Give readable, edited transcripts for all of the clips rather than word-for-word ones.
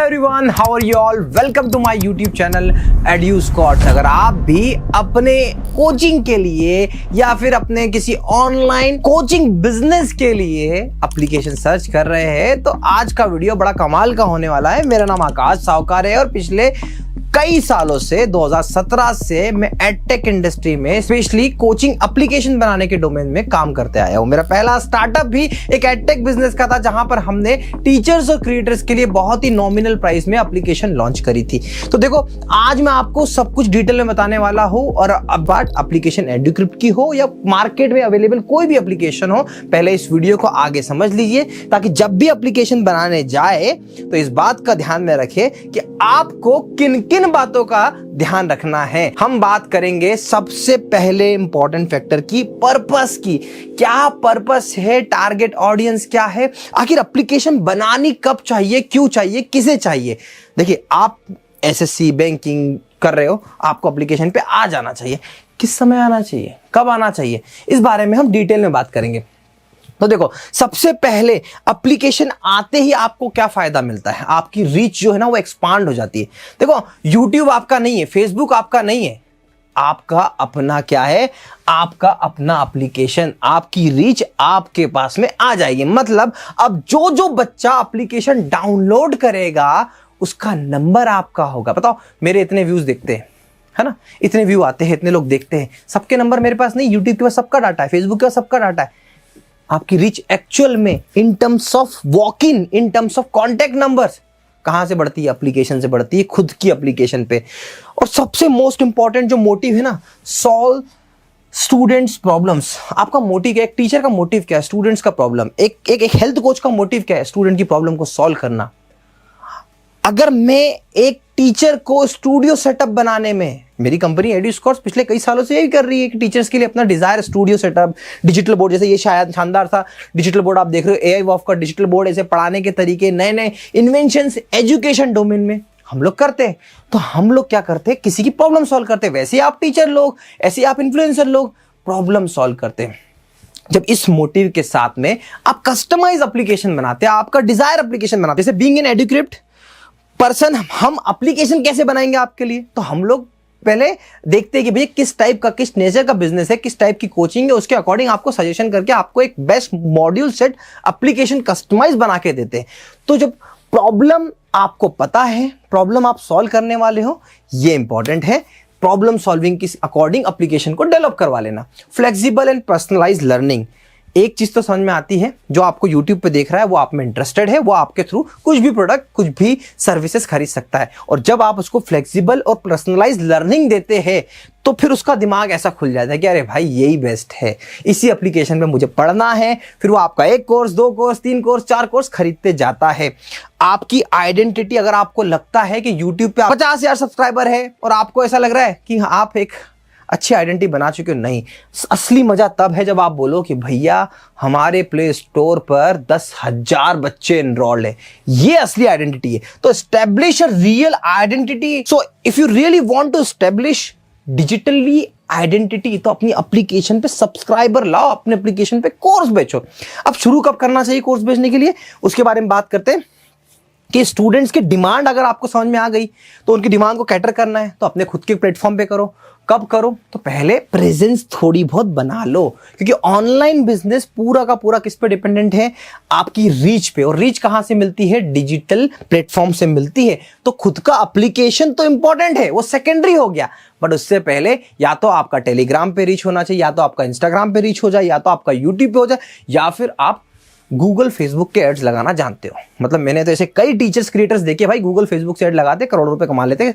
Everyone, how are you all? Welcome to my YouTube channel EduScott। अगर आप भी अपने कोचिंग के लिए या फिर अपने किसी ऑनलाइन कोचिंग बिजनेस के लिए एप्लीकेशन सर्च कर रहे हैं तो आज का वीडियो बड़ा कमाल का होने वाला है। मेरा नाम आकाश सावकार है और पिछले कई सालों से 2017 से मैं एडटेक इंडस्ट्री में स्पेशली कोचिंग एप्लीकेशन बनाने के डोमेन में काम करते आया हूं। मेरा पहला स्टार्टअप भी एक एडटेक बिजनेस का था जहां पर हमने टीचर्स और क्रिएटर्स के लिए बहुत ही नॉमिनल प्राइस में एप्लीकेशन लॉन्च करी थी। तो देखो, आज मैं आपको सब कुछ डिटेल में बताने वाला हूं और अब बात एप्लीकेशन एडुक्रिप्ट की हो या मार्केट में अवेलेबल कोई भी एप्लीकेशन हो, पहले इस वीडियो को आगे समझ लीजिए ताकि जब भी एप्लीकेशन बनाने जाए तो इस बात का ध्यान में रखे कि आपको किन किन बातों का ध्यान रखना है। हम बात करेंगे सबसे पहले इंपॉर्टेंट फैक्टर की, पर्पस की। क्या पर्पस है, टारगेट ऑडियंस क्या है, आखिर एप्लीकेशन बनानी कब चाहिए, क्यों चाहिए, किसे चाहिए। देखिए, आप एसएससी बैंकिंग कर रहे हो, आपको एप्लीकेशन पे आ जाना चाहिए। किस समय आना चाहिए, कब आना चाहिए, इस बारे में हम डिटेल में बात करेंगे। तो देखो, सबसे पहले एप्लीकेशन आते ही आपको क्या फायदा मिलता है, आपकी रीच जो है ना वो एक्सपांड हो जाती है। देखो, YouTube आपका नहीं है, Facebook आपका नहीं है, आपका अपना क्या है, आपका अपना एप्लीकेशन। आपकी रीच आपके पास में आ जाएगी। मतलब अब जो बच्चा एप्लीकेशन डाउनलोड करेगा उसका नंबर आपका होगा। बताओ, मेरे इतने व्यूज देखते हैं, है ना, इतने व्यू आते हैं, इतने लोग देखते हैं, सबके नंबर मेरे पास नहीं। यूट्यूब के पास सबका डाटा है, फेसबुक के पास सबका डाटा है। आपकी रीच एक्चुअल में in terms of walk in terms of contact numbers कहां से बढ़ती है? एप्लीकेशन से बढ़ती है, खुद की एप्लीकेशन पे। और सबसे मोस्ट इंपॉर्टेंट जो मोटिव है ना, सॉल्व स्टूडेंट्स प्रॉब्लम्स। आपका मोटिव क्या है? एक टीचर का मोटिव क्या है? स्टूडेंट्स का प्रॉब्लम। एक हेल्थ कोच का मोटिव क्या है? स्टूडेंट की प्रॉब्लम को सॉल्व करना। अगर मैं एक टीचर को स्टूडियो सेटअप बनाने में, मेरी कंपनी EduScott पिछले कई सालों से यही कर रही है कि टीचर्स के लिए अपना desire studio setup, digital board, जैसे ये शायद शानदार सा डिजिटल बोर्ड आप देख रहे हो, AI वॉफ का डिजिटल बोर्ड, ऐसे पढ़ाने के तरीके, नए नए इन्वेंशंस एजुकेशन डोमेन में हम लोग करते हैं। तो हम लोग क्या करते हैं, किसी की प्रॉब्लम सॉल्व करते हैं। वैसे आप टीचर लोग, ऐसे आप इन्फ्लुएंसर लोग प्रॉब्लम सॉल्व करते हैं। जब इस मोटिव के साथ में आप कस्टमाइज एप्लीकेशन बनाते हैं, आपका डिजायर एप्लीकेशन बनाते हैं, जैसे बीइंग एन एडुकेटेड पर्सन हम एप्लीकेशन कैसे बनाएंगे आपके लिए, तो हम लोग पहले देखते हैं कि भैया किस टाइप का, किस नेचर का बिजनेस है, किस टाइप की कोचिंग है, उसके अकॉर्डिंग आपको सजेशन करके आपको एक best module set application customize बना के देते हैं। तो जब प्रॉब्लम आपको पता है, प्रॉब्लम आप सॉल्व करने वाले हो, ये इंपॉर्टेंट है। प्रॉब्लम सॉल्विंग की अकॉर्डिंग एप्लीकेशन को डेवलप करवा लेना। Flexible and personalize learning. एक चीज तो समझ में आती है, जो आपको YouTube पे देख रहा है वो आप में इंटरेस्टेड है, वो आपके थ्रू कुछ भी प्रोडक्ट, कुछ भी सर्विसेज खरीद सकता है। और जब आप उसको फ्लेक्सिबल और पर्सनलाइज लर्निंग देते हैं तो फिर उसका दिमाग ऐसा खुल जाता है कि अरे भाई यही बेस्ट है, इसी एप्लीकेशन में मुझे पढ़ना है। फिर वो आपका 1 कोर्स, 2 कोर्स, 3 कोर्स, 4 कोर्स खरीदते जाता है। आपकी आइडेंटिटी, अगर आपको लगता है कि YouTube पे 50,000 सब्सक्राइबर है और आपको ऐसा लग रहा है कि आप एक अच्छी आइडेंटिटी बना चुके हो, नहीं, असली मजा तब है जब आप बोलो कि भैया हमारे प्ले स्टोर पर 10,000 बच्चे एनरोल्ड है। ये असली आइडेंटिटी है। तो establish a real identity. So if you really want to establish digitally identity तो अपनी एप्लीकेशन पे सब्सक्राइबर लाओ, अपने एप्लीकेशन पे कोर्स बेचो। अब शुरू कब करना चाहिए कोर्स बेचने के लिए, उसके बारे में बात करते हैं कि स्टूडेंट्स की डिमांड अगर आपको समझ में आ गई तो उनकी डिमांड को कैटर करना है तो अपने खुद के प्लेटफॉर्म पे करो। कब करो, तो पहले प्रेजेंस थोड़ी बहुत बना लो, क्योंकि ऑनलाइन बिजनेस पूरा का पूरा किस पे डिपेंडेंट है, आपकी रीच पे। और रीच कहां से मिलती है, डिजिटल प्लेटफॉर्म से मिलती है। तो खुद का एप्लीकेशन तो इंपॉर्टेंट है, वो सेकेंडरी हो गया, बट उससे पहले या तो आपका टेलीग्राम पे रीच होना चाहिए, या तो आपका इंस्टाग्राम पे रीच हो जाए, या तो आपका यूट्यूब पे हो जाए, या फिर आप गूगल फेसबुक के एड्स लगाना जानते हो। मतलब मैंने तो ऐसे कई टीचर्स क्रिएटर्स देखे भाई, गूगल फेसबुक से एड लगाते करोड़ों रुपए कमा लेते।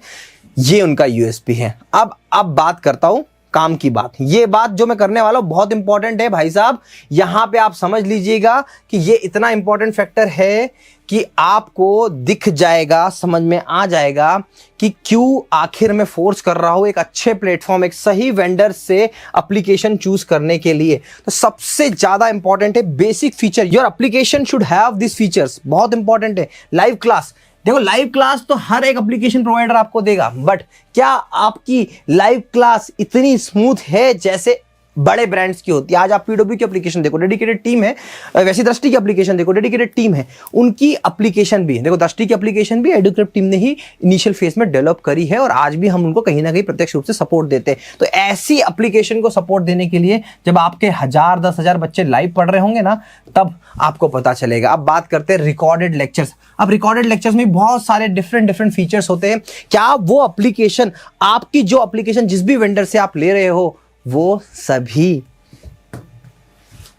ये उनका यूएसपी है। अब बात करता हूं काम की बात। ये बात जो मैं करने वाला हूं बहुत इंपॉर्टेंट है भाई साहब। यहां पे आप समझ लीजिएगा कि ये इतना इंपॉर्टेंट फैक्टर है कि आपको दिख जाएगा, समझ में आ जाएगा कि क्यों आखिर मैं फोर्स कर रहा हूं एक अच्छे प्लेटफॉर्म, एक सही वेंडर से एप्लीकेशन चूज करने के लिए। तो सबसे ज्यादा इंपॉर्टेंट है basic feature. Your application should have this features. बहुत इंपॉर्टेंट है। Live class. देखो, लाइव क्लास तो हर एक एप्लीकेशन प्रोवाइडर आपको देगा, बट क्या आपकी लाइव क्लास इतनी स्मूथ है जैसे बड़े ब्रांड्स की होती है। आज आप पीडब्ल्यू की एप्लीकेशन देखो, डेडिकेटेड टीम है। वैसे दृष्टि की एप्लीकेशन देखो, डेडिकेटेड टीम है, उनकी एप्लीकेशन भी देखो, दृष्टि की एप्लीकेशन भी एडुक्रिप्ट टीम ने ही इनिशियल फेज में डेवलप करी है और आज भी हम उनको कहीं ना कहीं प्रत्यक्ष रूप से सपोर्ट देते हैं। तो ऐसी एप्लीकेशन को सपोर्ट देने के लिए जब आपके 1000 10,000 बच्चे लाइव पढ़ रहे होंगे ना, तब आपको पता चलेगा। अब बात करते हैं रिकॉर्डेड लेक्चर्स। अब रिकॉर्डेड लेक्चर्स में बहुत सारे डिफरेंट फीचर्स होते हैं। क्या वो एप्लीकेशन, आपकी जो एप्लीकेशन जिस भी वेंडर से आप ले रहे हो, वो सभी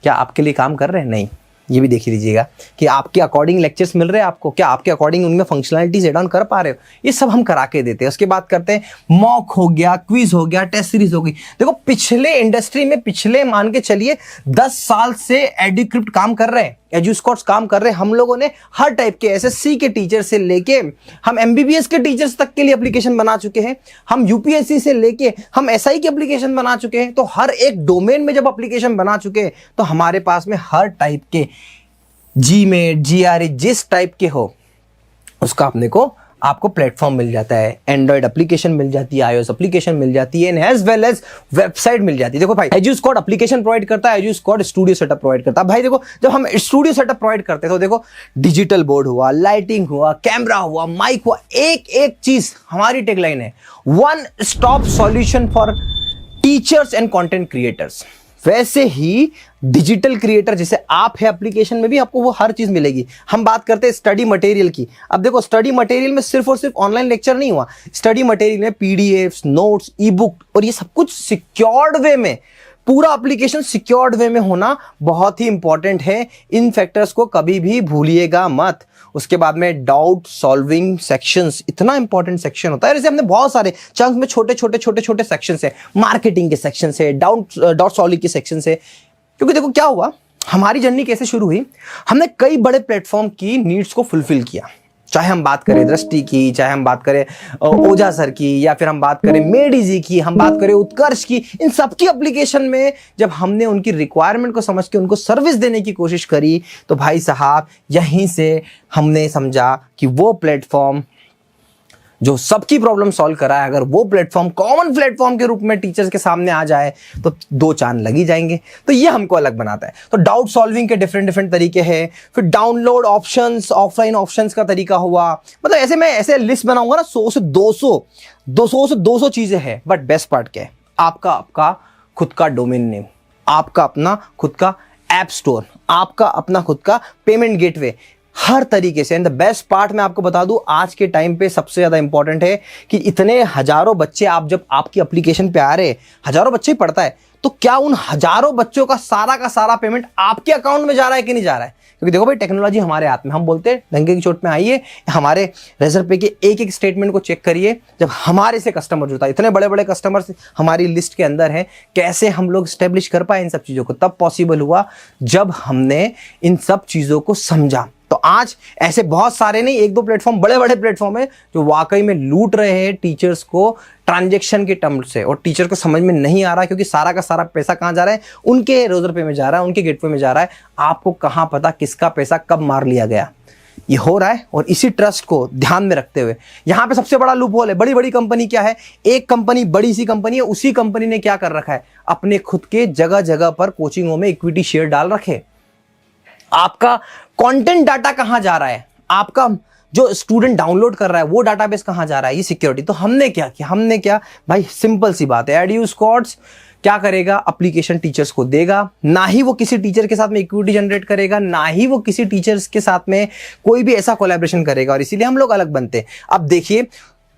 क्या आपके लिए काम कर रहे हैं? नहीं। ये भी देख लीजिएगा कि आपके अकॉर्डिंग लेक्चर्स मिल रहे हैं आपको, क्या आपके अकॉर्डिंग उनमें फंक्शनलिटीज एड ऑन कर पा रहे हो? ये सब हम करा के देते हैं। उसके बाद करते हैं मॉक हो गया, क्विज हो गया, टेस्ट सीरीज हो गई। देखो पिछले इंडस्ट्री में, पिछले मान के चलिए 10 साल से एडुक्रिप्ट काम कर रहे हैं, एजुस्कॉट्स काम कर रहे हैं। हम लोगों ने हर टाइप के एसएससी के टीचर से लेके हम एमबीबीएस के टीचर्स तक के लिए एप्लीकेशन बना चुके हैं। हम यूपीएससी से लेके हम एसआई की एप्लीकेशन बना चुके हैं। तो हर एक डोमेन में जब एप्लीकेशन बना चुके हैं, तो हमारे पास में हर टाइप के जीमेट, जीआरई जिस टाइप के हो उसका अपने को आपको प्लेटफॉर्म मिल जाता है। एंड्रॉइड एप्लीकेशन मिल जाती है, आईओएस एप्लीकेशन मिल जाती है, एज वेल एज वेबसाइट मिल जाती है। देखो भाई, एजुस्कॉट एप्लीकेशन प्रोवाइड करता है, एजुस्कॉट स्टूडियो सेटअप प्रोवाइड करता है। भाई देखो, जब हम स्टूडियो सेटअप प्रोवाइड करते हैं तो देखो डिजिटल बोर्ड हुआ, लाइटिंग हुआ, कैमरा हुआ, माइक हुआ, एक एक चीज हमारी टैगलाइन है, one stop solution for teachers and content creators. वैसे ही डिजिटल क्रिएटर जैसे आप है, एप्लीकेशन में भी आपको वो हर चीज मिलेगी। हम बात करते हैं स्टडी मटेरियल की। अब देखो, स्टडी मटेरियल में सिर्फ और सिर्फ ऑनलाइन लेक्चर नहीं हुआ, स्टडी मटेरियल में पीडीएफ, नोट्स, ई बुक, और ये सब कुछ सिक्योर्ड वे में, पूरा एप्लीकेशन सिक्योर्ड वे में होना बहुत ही इंपॉर्टेंट है। इन फैक्टर्स को कभी भी भूलिएगा मत। उसके बाद में डाउट सॉल्विंग सेक्शंस, इतना इंपॉर्टेंट सेक्शन होता है। जैसे हमने बहुत सारे चंक्स में छोटे छोटे सेक्शंस है, मार्केटिंग के सेक्शन है, डाउट सॉल्विंग के सेक्शन है। क्योंकि देखो क्या हुआ, हमारी जर्नी कैसे शुरू हुई, हमने कई बड़े प्लेटफॉर्म की नीड्स को फुलफिल किया। चाहे हम बात करें दृष्टि की, चाहे हम बात करें ओझा सर की, या फिर हम बात करें मेडिजी की, हम बात करें उत्कर्ष की, इन सबकी एप्लीकेशन में जब हमने उनकी रिक्वायरमेंट को समझ के उनको सर्विस देने की कोशिश करी, तो भाई साहब यहीं से हमने समझा कि वो प्लेटफॉर्म जो सबकी प्रॉब्लम सॉल्व करा है, अगर वो प्लेटफॉर्म कॉमन प्लेटफॉर्म के रूप में टीचर्स के सामने आ जाए तो 2 चांद लगी जाएंगे। तो ये हमको अलग बनाता है। तो डाउट सॉल्विंग के डिफरेंट तरीके हैं। फिर डाउनलोड ऑप्शंस, ऑफलाइन ऑप्शंस का तरीका हुआ। मतलब ऐसे मैं ऐसे लिस्ट बनाऊंगा ना, 100 से 200 चीजें हैं। बट बेस्ट पार्ट क्या है, आपका खुद का डोमेन नेम, आपका अपना खुद का ऐप स्टोर, आपका अपना खुद का पेमेंट गेटवे, हर तरीके से। एंड द बेस्ट पार्ट मैं आपको बता दूं, आज के टाइम पे सबसे ज्यादा इंपॉर्टेंट है कि इतने हजारों बच्चे आप जब आपकी एप्लीकेशन पे आ रहे, हजारों बच्चे ही पढ़ता है, तो क्या उन हजारों बच्चों का सारा पेमेंट आपके अकाउंट में जा रहा है कि नहीं जा रहा है? क्योंकि देखो भाई, टेक्नोलॉजी हमारे हाथ में। हम बोलते हैं डंके की चोट में आइए, हमारे रेजर पे के एक एक स्टेटमेंट को चेक करिए। जब हमारे से कस्टमर जुड़ता है, इतने बड़े बड़े कस्टमर्स हमारी लिस्ट के अंदर हैं, कैसे हम लोग स्टेब्लिश कर पाए इन सब चीज़ों को? तब पॉसिबल हुआ जब हमने इन सब चीज़ों को समझा। तो आज ऐसे बहुत सारे नहीं, 1-2 प्लेटफॉर्म, बड़े बड़े प्लेटफॉर्म है जो वाकई में लूट रहे हैं टीचर्स को ट्रांजैक्शन के टर्म से, और टीचर को समझ में नहीं आ रहा, क्योंकि सारा का सारा पैसा कहां जा रहा है? उनके रोजर पे में जा रहा है, उनके गेटवे में जा रहा है। आपको कहां पता किसका पैसा कब मार लिया गया? ये हो रहा है। और इसी ट्रस्ट को ध्यान में रखते हुए यहां पे सबसे बड़ा लूप होल है। बड़ी बड़ी कंपनी क्या है, एक कंपनी बड़ी सी कंपनी है, उसी कंपनी ने क्या कर रखा है, अपने खुद के जगह जगह पर कोचिंगों में इक्विटी शेयर डाल रखे। आपका कंटेंट डाटा कहां जा रहा है, आपका जो स्टूडेंट डाउनलोड कर रहा है वो डाटाबेस कहां जा रहा है, ये सिक्योरिटी। तो हमने क्या किया भाई, सिंपल सी बात है, एडुस्कॉट्स क्या करेगा, एप्लीकेशन टीचर्स को देगा। ना ही वो किसी टीचर के साथ में इक्विटी जनरेट करेगा, ना ही वो किसी टीचर्स के साथ में कोई भी ऐसा कोलैबोरेशन करेगा, और इसीलिए हम लोग अलग बनते हैं। अब देखिए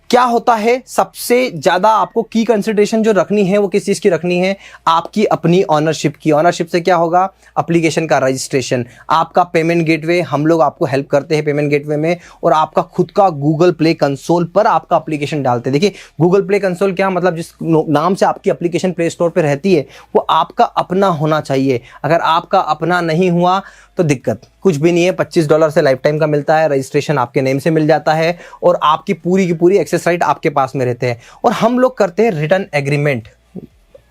क्या होता है, सबसे ज्यादा आपको की कंसिडरेशन जो रखनी है वो किस चीज की रखनी है, आपकी अपनी ऑनरशिप की। ऑनरशिप से क्या होगा, एप्लीकेशन का रजिस्ट्रेशन, आपका पेमेंट गेटवे, हम लोग आपको हेल्प करते हैं पेमेंट गेटवे में, और आपका खुद का गूगल प्ले कंसोल पर आपका एप्लीकेशन डालते हैं। देखिए गूगल प्ले कंसोल क्या मतलब, जिस नाम से आपकी एप्लीकेशन प्ले स्टोर पर रहती है वो आपका अपना होना चाहिए। अगर आपका अपना नहीं हुआ तो दिक्कत कुछ भी नहीं है। $25 से लाइफ टाइम का मिलता है, रजिस्ट्रेशन आपके नेम से मिल जाता है, और आपकी पूरी की पूरी एक्सेस राइट आपके पास में रहते हैं। और हम लोग करते हैं रिटर्न एग्रीमेंट।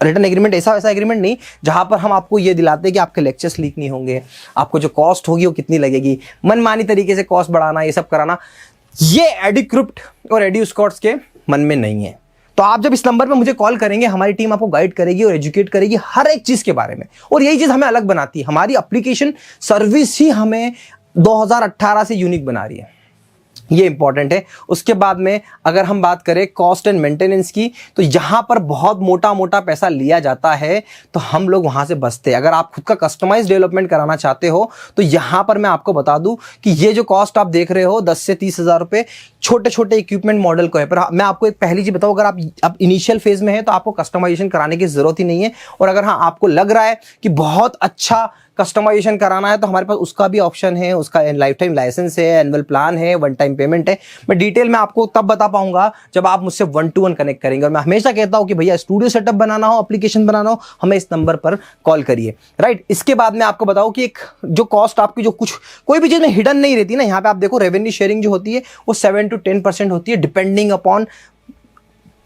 रिटर्न एग्रीमेंट ऐसा एग्रीमेंट नहीं जहां पर हम आपको ये दिलाते हैं कि आपके लेक्चर्स लीक नहीं होंगे, आपको जो कॉस्ट होगी वो कितनी लगेगी, मनमानी तरीके से कॉस्ट बढ़ाना, ये सब कराना, ये एडुक्रिप्ट और एडुस्कॉट्स के मन में नहीं है। तो आप जब इस नंबर पे मुझे कॉल करेंगे, हमारी टीम आपको गाइड करेगी और एजुकेट करेगी हर एक चीज के बारे में। और यही चीज हमें अलग बनाती है, हमारी एप्लीकेशन सर्विस ही हमें 2018 से यूनिक बना रही है, ये इंपॉर्टेंट है। उसके बाद में अगर हम बात करें कॉस्ट एंड मेंटेनेंस की, तो यहां पर बहुत मोटा मोटा पैसा लिया जाता है, तो हम लोग वहां से बचते हैं। अगर आप खुद का कस्टमाइज डेवलपमेंट कराना चाहते हो तो यहां पर मैं आपको बता दूं कि ये जो कॉस्ट आप देख रहे हो 10 से 30 हजार रुपए छोटे छोटे इक्विपमेंट मॉडल को है। पर मैं आपको एक पहली चीज बताऊं, अगर आप इनिशियल फेज में है तो आपको कस्टमाइजेशन कराने की जरूरत ही नहीं है। और अगर हाँ आपको लग रहा है कि बहुत अच्छा कस्टमाइजेशन कराना है तो हमारे पास उसका भी ऑप्शन है, उसका लाइफ टाइम लाइसेंस है, एनुअल प्लान है, वन टाइम पेमेंट है। मैं डिटेल में आपको तब बता पाऊंगा जब आप मुझसे 1-to-1 कनेक्ट करेंगे। और मैं हमेशा कहता हूं कि भैया स्टूडियो सेटअप बनाना हो, एप्लीकेशन बनाना हो, हमें इस नंबर पर कॉल करिए, राइट। इसके बाद में आपको बताऊं कि एक जो कॉस्ट आपकी जो कुछ कोई भी चीज में हिडन नहीं रहती ना, यहाँ पे आप देखो रेवेन्यू शेयरिंग जो होती है वो 7 to 10% होती है, डिपेंडिंग अपॉन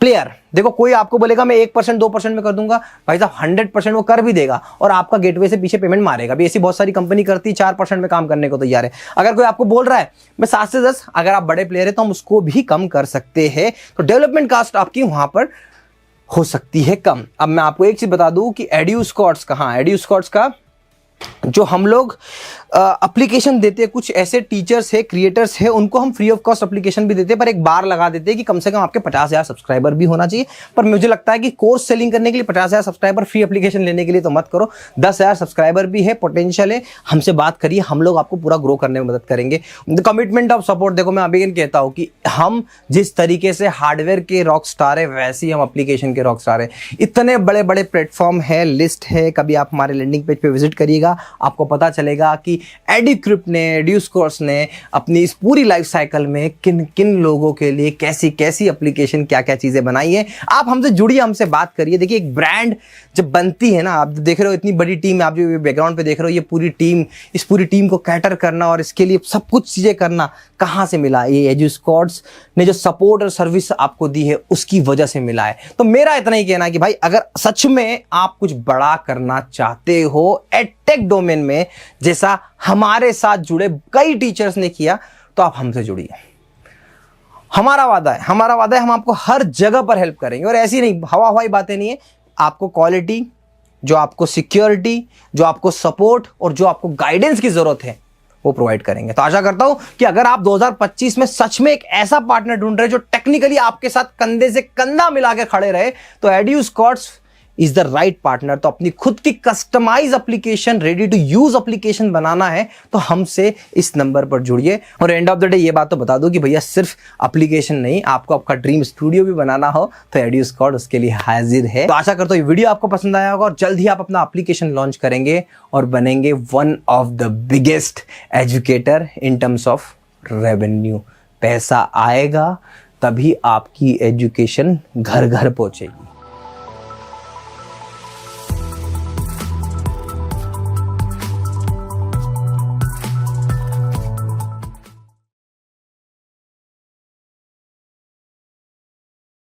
प्लेयर। देखो कोई आपको बोलेगा मैं 1% 2% में कर दूंगा, भाई साहब 100% वो कर भी देगा और आपका गेटवे से पीछे पेमेंट मारेगा भी। ऐसी बहुत सारी कंपनी करती है 4% में काम करने को तैयार है। अगर कोई आपको बोल रहा है मैं 7 से 10, अगर आप बड़े प्लेयर है तो हम उसको भी कम कर सकते हैं। तो डेवलपमेंट कास्ट आपकी वहां पर हो सकती है कम। अब मैं आपको एक चीज बता दूं कि एड्यूस्कॉर्ट्स का, हाँ एड्यूस्कॉर्ट्स का जो हम लोग एप्लीकेशन देते हैं, कुछ ऐसे टीचर्स है, क्रिएटर्स है, उनको हम फ्री ऑफ कॉस्ट एप्लीकेशन भी देते हैं, पर एक बार लगा देते हैं कि कम से कम आपके 50,000 सब्सक्राइबर भी होना चाहिए। पर मुझे लगता है कि कोर्स सेलिंग करने के लिए 50,000 सब्सक्राइबर, फ्री एप्लीकेशन लेने के लिए तो मत करो। 10,000 सब्सक्राइबर भी है, पोटेंशियल है, हमसे बात करिए, हम लोग आपको पूरा ग्रो करने में मदद करेंगे। कमिटमेंट ऑफ सपोर्ट, देखो मैं अभी कहता हूँ कि हम जिस तरीके से हार्डवेयर के रॉक स्टार है वैसे ही हम एप्लीकेशन के रॉक स्टार है। इतने बड़े बड़े प्लेटफॉर्म है, लिस्ट है, कभी आप हमारे लैंडिंग पेज पे विजिट करिएगा, आपको पता चलेगा कि एडुक्रिप्ट ने, एड्यूस्कॉर्ट्स ने अपनी इस पूरी लाइफ साइकिल में किन किन लोगों के लिए कैसी कैसी एप्लीकेशन, क्या क्या चीजें बनाई है। आप हमसे जुड़िए, हमसे बात करिए। देखिए एक ब्रांड जब बनती है ना, आप देख रहे हो इतनी बड़ी टीम, आप जो बैकग्राउंड पे देख रहे हो ये पूरी टीम, इस पूरी टीम को कैटर करना और इसके लिए सब कुछ चीजें करना कहां से मिला? ये एड्यूस्कॉर्ट्स ने जो सपोर्ट और सर्विस आपको दी है उसकी वजह से मिला है। तो मेरा इतना ही कहना है कि भाई अगर सच में आप कुछ बड़ा करना चाहते हो एडटेक डोमेन में, जैसा हमारे साथ जुड़े कई टीचर्स ने किया, तो आप हमसे जुड़िए। हमारा वादा है हम आपको हर जगह पर हेल्प करेंगे। और ऐसी नहीं हवा हवाई बातें नहीं है, आपको क्वालिटी, जो आपको सिक्योरिटी, जो आपको सपोर्ट और जो आपको गाइडेंस की जरूरत है वो प्रोवाइड करेंगे। तो आशा करता हूं कि अगर आप 2025 में सच में एक ऐसा पार्टनर ढूंढ रहे हैं जो टेक्निकली आपके साथ कंधे से कंधा मिला के खड़े रहे, तो Eduscorts is the right partner. तो अपनी खुद की customise application, ready to use application बनाना है तो हमसे इस नंबर पर जुड़िए। और एंड ऑफ द डे ये बात तो बता दो कि भैया सिर्फ एप्लीकेशन नहीं, आपको आपका ड्रीम स्टूडियो भी बनाना हो तो एड्यूस्कॉर्ट उसके लिए हाजिर है। तो आशा करता हूं ये वीडियो आपको पसंद आया होगा और जल्द ही आप अपना एप्लीकेशन लॉन्च करेंगे और बनेंगे one of the biggest educator in terms of revenue. पैसा आएगा तभी आपकी एजुकेशन घर घर पहुंचेगी।